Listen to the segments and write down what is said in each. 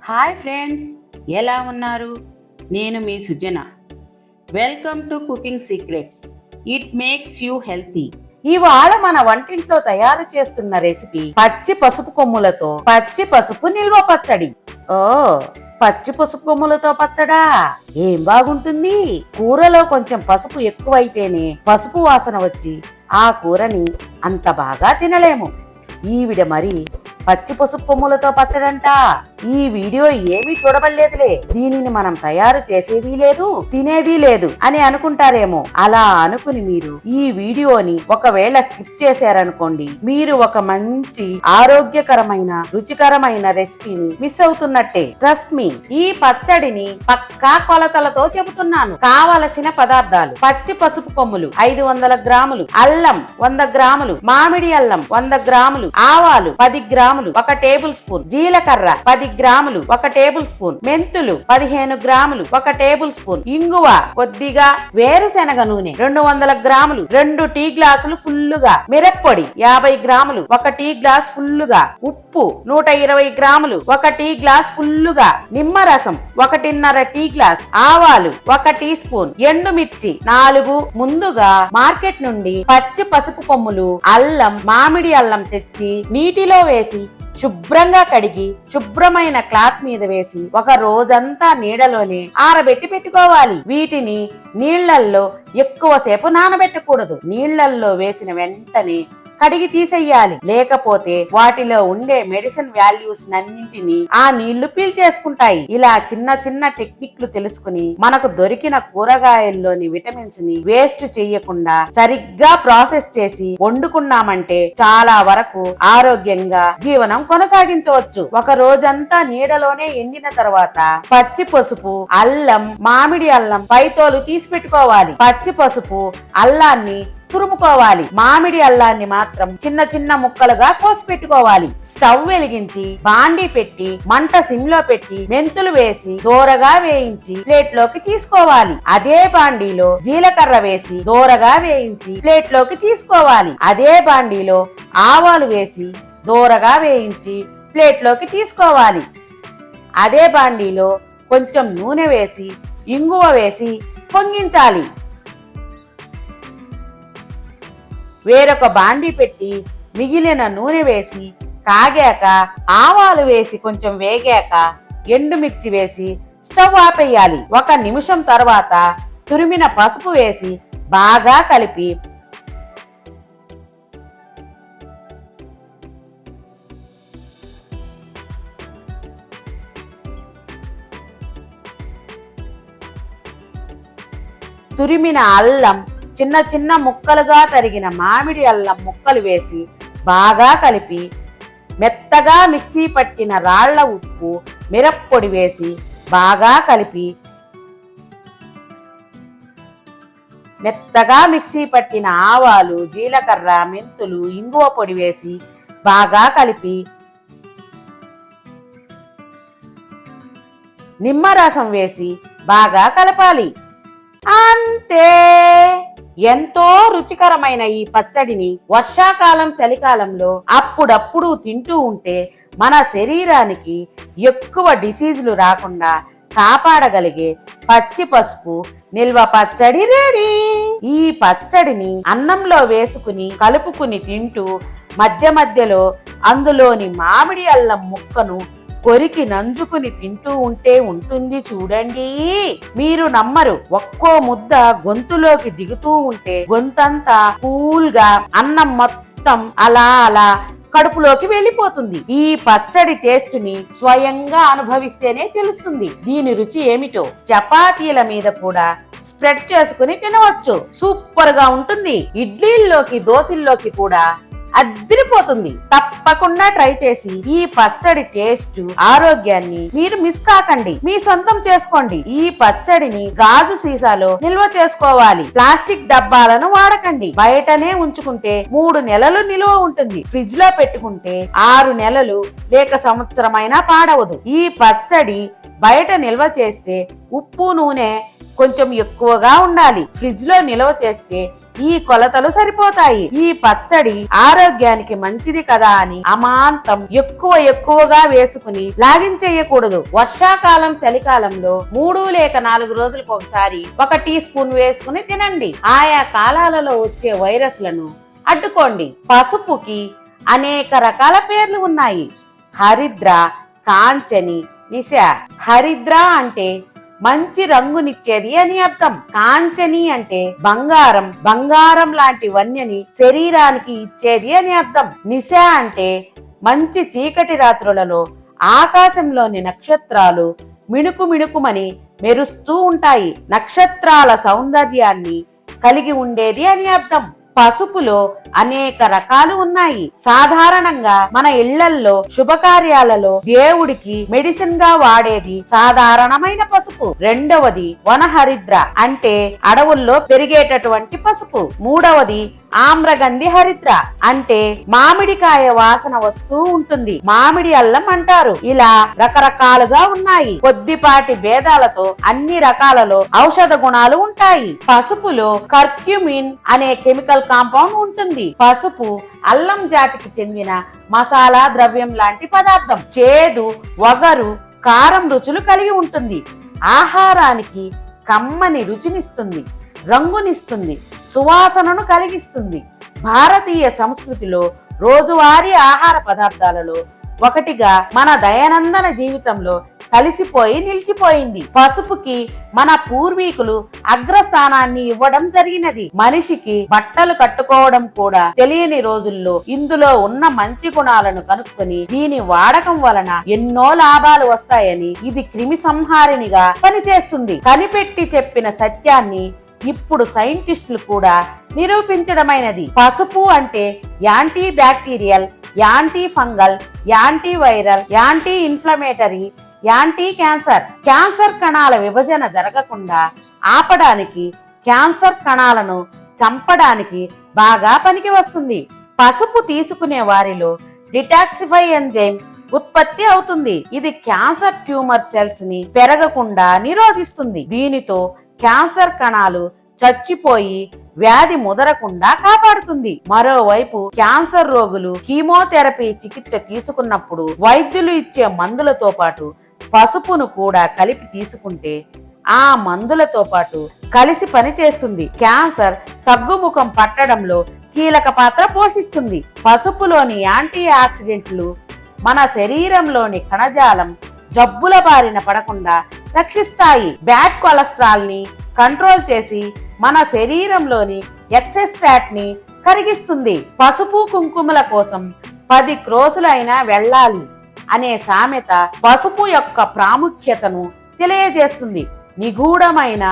Hi friends, ఎలా ఉన్నారు? నేను మీ Sujana. Welcome to cooking secrets. It makes you healthy. ఇవాళ మన వంటింట్లో తయారు చేస్తున్న రెసిపీ పచ్చి పసుపు కొమ్ములతో పచ్చి పసుపు నిల్వ పచ్చడి. ఓ, పచ్చి పసుపు కొమ్ములతో పచ్చడా? ఏం బాగుంటుంది. కూరలో కొంచెం పసుపు ఎక్కువైతేనే పసుపు వాసన వచ్చి ఆ కూరని అంత బాగా తినలేము. ఈవిడ మరి పచ్చి పసుపు కొమ్ములతో పచ్చడంట. ఈ వీడియో ఏమీ చూడబడలేదులే, దీనిని మనం తయారు చేసేది లేదు, తినేది లేదు అని అనుకుంటారేమో. అలా అనుకుని మీరు ఈ వీడియోని ఒకవేళ స్కిప్ చేశారనుకోండి, మీరు ఒక మంచి ఆరోగ్యకరమైన రుచికరమైన రెసిపీని మిస్ అవుతున్నట్టే. ట్రస్ట్ మీ, ఈ పచ్చడిని పక్కా కొలతలతో చెబుతున్నాను. కావలసిన పదార్థాలు: పచ్చి పసుపు కొమ్ములు 500 గ్రాములు, అల్లం 100 గ్రాములు, మామిడి అల్లం 100 గ్రాములు, ఆవాలు 10 గ్రాములు 1 టేబుల్ స్పూన్, జీలకర్ర 10 గ్రాములు 1 టేబుల్ స్పూన్, మెంతులు 15 గ్రాములు 1 టేబుల్ స్పూన్, ఇంగువ కొద్దిగా, వేరుశెనగ నూనె 200 గ్రాములు 2 టీ గ్లాసులు ఫుల్లుగా, మిరప్పొడి 50 గ్రాములు 1 టీ గ్లాస్ ఫుల్లుగా, ఉప్పు 120 గ్రాములు 1 టీ గ్లాస్ ఫుల్లుగా, నిమ్మరసం 1.5 టీ గ్లాస్, ఆవాలు 1 టీ స్పూన్, ఎండుమిర్చి 4. ముందుగా మార్కెట్ నుండి పచ్చి పసుపు కొమ్ములు, అల్లం, మామిడి అల్లం తెచ్చి నీటిలో వేసి శుభ్రంగా కడిగి శుభ్రమైన క్లాత్ మీద వేసి ఒక రోజంతా నీడలోనే ఆరబెట్టి పెట్టుకోవాలి. వీటిని నీళ్లల్లో ఎక్కువసేపు నానబెట్టకూడదు. నీళ్లల్లో వేసిన వెంటనే కడిగి తీసేయాలి, లేకపోతే వాటిలో ఉండే మెడిసిన్ వాల్యూస్ అన్నింటినీ ఆ నీళ్లు పీల్చేసుకుంటాయి. ఇలా చిన్న చిన్న టెక్నిక్లు తెలుసుకుని మనకు దొరికిన కూరగాయల్లోని విటమిన్స్ ని వేస్ట్ చెయ్యకుండా సరిగ్గా ప్రాసెస్ చేసి వండుకున్నామంటే చాలా వరకు ఆరోగ్యంగా జీవనం కొనసాగించవచ్చు. ఒక రోజంతా నీడలోనే ఎండిన తర్వాత పచ్చి పసుపు, అల్లం, మామిడి అల్లం పైతోలు తీసి పెట్టుకోవాలి. పచ్చి పసుపు, అల్లాన్ని తురుముకోవాలి. మామిడి అల్లాన్ని మాత్రం చిన్న చిన్న ముక్కలుగా కోసి పెట్టుకోవాలి. స్టవ్ వెలిగించి బాండీ పెట్టి మంట సిమ్లో పెట్టి మెంతులు వేసి దోరగా వేయించి ప్లేట్లోకి తీసుకోవాలి. అదే బాండీలో జీలకర్ర వేసి దోరగా వేయించి ప్లేట్లోకి తీసుకోవాలి. అదే బాండీలో ఆవాలు వేసి దోరగా వేయించి ప్లేట్లోకి తీసుకోవాలి. అదే బాండీలో కొంచెం నూనె వేసి ఇంగువ వేసి పొంగించాలి. వేరొక బాండీ పెట్టి మిగిలిన నూనె వేసి కాగాక ఆవాలు వేసి కొంచెం వేగాక ఎండుమిర్చి వేసి స్టవ్ ఆపేయాలి. 1 నిమిషం తర్వాత తురిమిన పసుపు వేసి బాగా కలిపి తురిమిన అల్లం, చిన్న చిన్న ముక్కలుగా తరిగిన మామిడి అల్లం ముక్కలు వేసి బాగా కలిపి మెత్తగా మిక్సీ పట్టిన రాళ్ల ఉప్పు, మిరప్పొడి వేసి బాగా కలిపి మెత్తగా మిక్సీ పట్టిన ఆవాలు, జీలకర్ర, మెంతులు, ఇంగువ పొడి వేసి బాగా కలిపి నిమ్మరసం వేసి బాగా కలపాలి. అంతే. ఎంతో రుచికరమైన ఈ పచ్చడిని వర్షాకాలం, చలికాలంలో అప్పుడప్పుడు తింటూ ఉంటే మన శరీరానికి ఎక్కువ డిసీజులు రాకుండా కాపాడగలిగే పచ్చి పసుపు నిల్వ పచ్చడి రెడీ. ఈ పచ్చడిని అన్నంలో వేసుకుని కలుపుకుని తింటూ మధ్య మధ్యలో అందులోని మామిడి అల్లం ముక్కను కొరికి నంజుకుని తింటూ ఉంటే ఉంటుంది చూడండి, మీరు నమ్మరు. ఒక్కో ముద్ద గొంతులోకి దిగుతూ ఉంటే గొంతంతా కూల్గా అన్నం మొత్తం అలా అలా కడుపులోకి వెళ్ళిపోతుంది. ఈ పచ్చడి టేస్ట్ ని స్వయంగా అనుభవిస్తేనే తెలుస్తుంది దీని రుచి ఏమిటో. చపాతీల మీద కూడా స్ప్రెడ్ చేసుకుని తినవచ్చు. సూపర్ గా ఉంటుంది. ఇడ్లీల్లోకి, దోశల్లోకి కూడా అదిరిపోతుంది. తప్పకుండా ట్రై చేసి ఈ పచ్చడి టేస్ట్, ఆరోగ్యాన్ని మీరు మిస్ కాకండి. మీ సొంతం చేసుకోండి. ఈ పచ్చడిని గాజు సీసాలో నిల్వ చేసుకోవాలి. ప్లాస్టిక్ డబ్బాలను వాడకండి. బయటనే ఉంచుకుంటే 3 నెలలు నిల్వ ఉంటుంది. ఫ్రిడ్జ్ లో పెట్టుకుంటే 6 నెలలు లేక సంవత్సరమైనా పాడవదు. ఈ పచ్చడి బయట నిల్వ చేస్తే ఉప్పు, నూనె కొంచెం ఎక్కువగా ఉండాలి. ఫ్రిడ్జ్ లో నిల్వ చేస్తే ఈ కొలతలు సరిపోతాయి. ఈ పచ్చడి ఆరోగ్యానికి మంచిది కదా అని అమాంతం ఎక్కువగా వేసుకుని లాగించేయకూడదు. వర్షాకాలం, చలికాలంలో 3 లేక 4 రోజులకు ఒకసారి 1 టీ స్పూన్ వేసుకుని తినండి. ఆయా కాలాలలో వచ్చే వైరస్లను అడ్డుకోండి. పసుపుకి అనేక రకాల పేర్లు ఉన్నాయి. హరిద్ర, కాంచని, నిశ. హరిద్ర అంటే మంచి రంగునిచ్చేది అని అర్థం. కాంచని అంటే బంగారం లాంటి వన్యని శరీరానికి ఇచ్చేది అని అర్థం. నిశ అంటే మంచి చీకటి రాత్రులలో ఆకాశంలోని నక్షత్రాలు మిణుకుమని మెరుస్తూ ఉంటాయి. నక్షత్రాల సౌందర్యాన్ని కలిగి ఉండేది అని అర్థం. పసుపులో అనేక రకాలు ఉన్నాయి. సాధారణంగా మన ఇళ్లల్లో శుభకార్యాలలో దేవుడికి మెడిసిన్ గా వాడేది సాధారణమైన పసుపు. రెండవది వనహరిద్ర అంటే అడవుల్లో పెరిగేటటువంటి పసుపు. మూడవది ఆమ్రగంధి హరిద్ర అంటే మామిడికాయ వాసన వస్తూ ఉంటుంది, మామిడి అల్లం అంటారు. ఇలా రకరకాలుగా ఉన్నాయి. కొద్దిపాటి భేదాలతో అన్ని రకాలలో ఔషధ గుణాలు ఉంటాయి. పసుపులో కర్క్యూమిన్ అనే కెమికల్ కాంపౌండ్ ఉంటుంది. పసుపు అల్లం జాతికి చెందిన మసాలా ద్రవ్యం లాంటి పదార్థం. చేదు, వగరు, కారం రుచులు కలిగి ఉంటుంది. ఆహారానికి కమ్మని రుచినిస్తుంది, రంగునిస్తుంది, సువాసనను కలిగిస్తుంది. భారతీయ సంస్కృతిలో రోజువారీ ఆహార పదార్థాలలో ఒకటిగా మన దైనందిన జీవితంలో కలిసిపోయి నిలిచిపోయింది. పసుపుకి మన పూర్వీకులు అగ్రస్థానాన్ని ఇవ్వడం జరిగినది. మనిషికి బట్టలు కట్టుకోవడం కూడా తెలియని రోజుల్లో ఇందులో ఉన్న మంచి గుణాలను కనుక్కొని దీని వాడకం వలన ఎన్నో లాభాలు వస్తాయని, ఇది క్రిమి సంహారినిగా పనిచేస్తుంది. కనిపెట్టి చెప్పిన సత్యాన్ని ఇప్పుడు సైంటిస్టులు కూడా నిరూపించడమైనది. పసుపు అంటే anti bacterial, anti fungal, anti viral, anti inflammatory, anti cancer కణాల విభజన జరగకుండా ఆపడానికి, క్యాన్సర్ కణాలను చంపడానికి బాగా పనికి వస్తుంది. పసుపు తీసుకునే వారిలో డిటాక్సిఫై ఎంజైమ్ ఉత్పత్తి అవుతుంది. ఇది క్యాన్సర్ ట్యూమర్ సెల్స్ ని పెరగకుండా నిరోధిస్తుంది. దీనితో క్యాన్సర్ కణాలు చచ్చిపోయి వ్యాధి ముదరకుండా కాపాడుతుంది. మరోవైపు క్యాన్సర్ రోగులు కీమోథెరపీ చికిత్స తీసుకున్నప్పుడు వైద్యులు ఇచ్చే మందులతో పాటు పసుపును కూడా కలిపి తీసుకుంటే ఆ మందులతో పాటు కలిసి పనిచేస్తుంది. క్యాన్సర్ తగ్గుముఖం పట్టడంలో కీలక పాత్ర పోషిస్తుంది. పసుపులోని యాంటీ ఆక్సిడెంట్లు మన శరీరంలోని కణజాలం జబ్బుల బారిన పడకుండా రక్షిస్తాయి. బ్యాడ్ కొలెస్ట్రాల్ ని కంట్రోల్ చేసి మన శరీరంలోని ఎక్సెస్ ఫ్యాట్ ని కరిగిస్తుంది. పసుపు కుంకుమల కోసం 10 క్రోసులైనా వెళ్ళాలి అనే సామెత పసుపు యొక్క ప్రాముఖ్యతను తెలియజేస్తుంది. నిగూఢమైన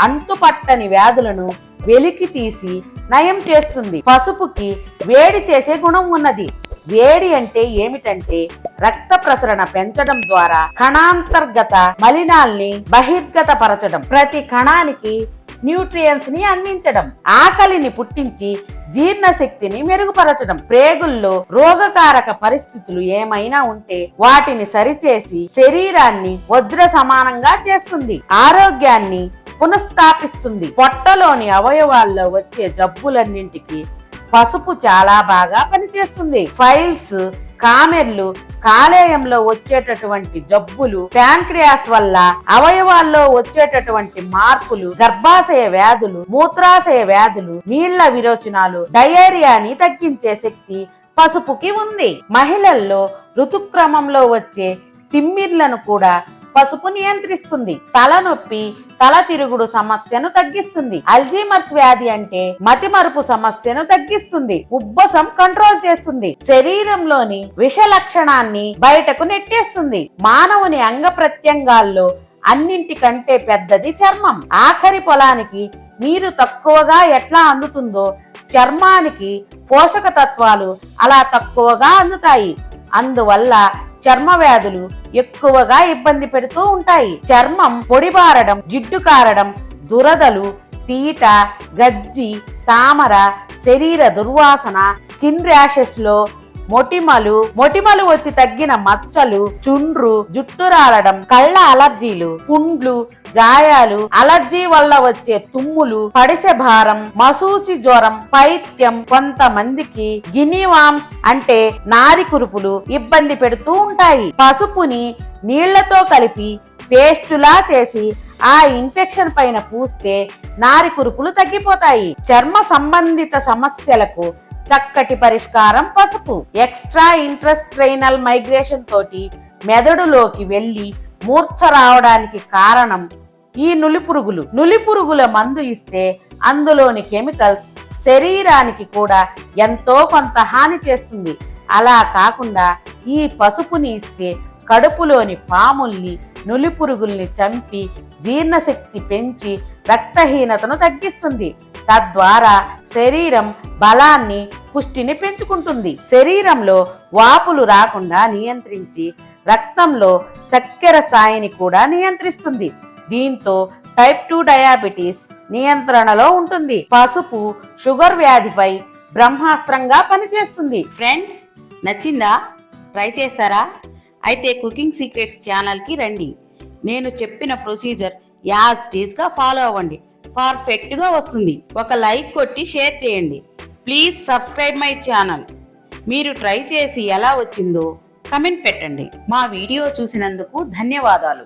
అంతుపట్టని వ్యాధులను వెలికి తీసి నయం చేస్తుంది. పసుపుకి వేడి చేసే గుణం ఉన్నది. వేడి అంటే ఏమిటంటే రక్త ప్రసరణ పెంచడం ద్వారా కణాంతర్గత మలినాల్ని బహిర్గతపరచడం, ప్రతి కణానికి న్యూట్రియన్స్ ని అందించడం, ఆకలిని పుట్టించి జీర్ణశక్తిని మెరుగుపరచడం, ప్రేగుల్లో రోగకారక పరిస్థితులు ఏమైనా ఉంటే వాటిని సరిచేసి శరీరాన్ని వజ్ర సమానంగా చేస్తుంది, ఆరోగ్యాన్ని పునఃస్థాపిస్తుంది. పొట్టలోని అవయవాల్లో వచ్చే జబ్బులన్నింటికి పసుపు చాలా బాగా పనిచేస్తుంది. ఫైల్స్, కామెర్లు, కాలేయంలో వచ్చేటటువంటి జబ్బులు, ప్యాంక్రియాస్ వల్ల అవయవాల్లో వచ్చేటటువంటి మార్పులు, గర్భాశయ వ్యాధులు, మూత్రాశయ వ్యాధులు, నీళ్ల విరోచనాలు, డయేరియాని తగ్గించే శక్తి పసుపుకి ఉంది. మహిళల్లో ఋతుక్రమంలో వచ్చే తిమ్మిర్లను కూడా పసుపు నియంత్రిస్తుంది. తలనొప్పి, తల తిరుగుడు సమస్యను తగ్గిస్తుంది. అల్జీమర్స్ వ్యాధి అంటే మతిమరుపు సమస్యను తగ్గిస్తుంది. ఉబ్బసం కంట్రోల్ చేస్తుంది. శరీరంలోని విష లక్షణాన్ని బయటకు నెట్టేస్తుంది. మానవుని అంగ ప్రత్యంగాల్లో అన్నింటికంటే పెద్దది చర్మం. ఆఖరి పొలానికి నీరు తక్కువగా ఎట్లా అందుతుందో చర్మానికి పోషక తత్వాలు అలా తక్కువగా అందుతాయి. అందువల్ల చర్మ వ్యాధులు ఎక్కువగా ఇబ్బంది పెడుతూ ఉంటాయి. చర్మం పొడిబారడం, జిడ్డు కారడం, దురదలు, తీట, గజ్జి, తామర, శరీర దుర్వాసన, స్కిన్ ర్యాషెస్ లో మొటిమలు వచ్చి తగ్గిన మచ్చలు, చుండ్రు, జుట్టు రాలడం, కళ్ళ అలర్జీలు, పుండ్లు, గాయాలు, అలర్జీ వల్ల వచ్చే తుమ్ములు, పడిసె భారం, మసూచి జ్వరం, పైత్యం, కొంతమందికి గినివామ్స్ అంటే నారి కురుపులు ఇబ్బంది పెడుతూ ఉంటాయి. పసుపుని నీళ్లతో కలిపి పేస్టులా చేసి ఆ ఇన్ఫెక్షన్ పైన పూస్తే నారి కురుపులు తగ్గిపోతాయి. చర్మ సంబంధిత సమస్యలకు చక్కటి పరిష్కారం పసుపు. ఎక్స్ట్రా ఇంట్రెస్ట్రైనల్ మైగ్రేషన్ తోటి మెదడులోకి వెళ్లి మూర్ఛ రావడానికి కారణం ఈ నులిపురుగుల మందు ఇస్తే అందులోని కెమికల్స్ శరీరానికి కూడా ఎంతో కొంత హాని చేస్తుంది. అలా కాకుండా ఈ పసుపుని ఇస్తే కడుపులోని పాముల్ని, నులిపురుగుల్ని చంపి జీర్ణశక్తి పెంచి రక్తహీనతను తగ్గిస్తుంది. తద్వారా శరీరం బలాన్ని, పుష్టిని పెంచుకుంటుంది. శరీరంలో వాపులు రాకుండా నియంత్రించి రక్తంలో చక్కెర స్థాయిని కూడా నియంత్రిస్తుంది. దీంతో టైప్ 2 డయాబెటీస్ నియంత్రణలో ఉంటుంది. పసుపు షుగర్ వ్యాధిపై బ్రహ్మాస్త్రంగా పనిచేస్తుంది. ఫ్రెండ్స్, నచ్చిందా? ట్రై చేస్తారా? అయితే కుకింగ్ సీక్రెట్స్ ఛానల్కి రండి. నేను చెప్పిన ప్రొసీజర్ యాజ్ టీజ్గా ఫాలో అవ్వండి. పర్ఫెక్ట్గా వస్తుంది. ఒక లైక్ కొట్టి షేర్ చేయండి. Please subscribe my channel. మీరు ట్రై చేసి ఎలా వచ్చిందో కమెంట్ పెట్టండి. మా వీడియో చూసినందుకు ధన్యవాదాలు.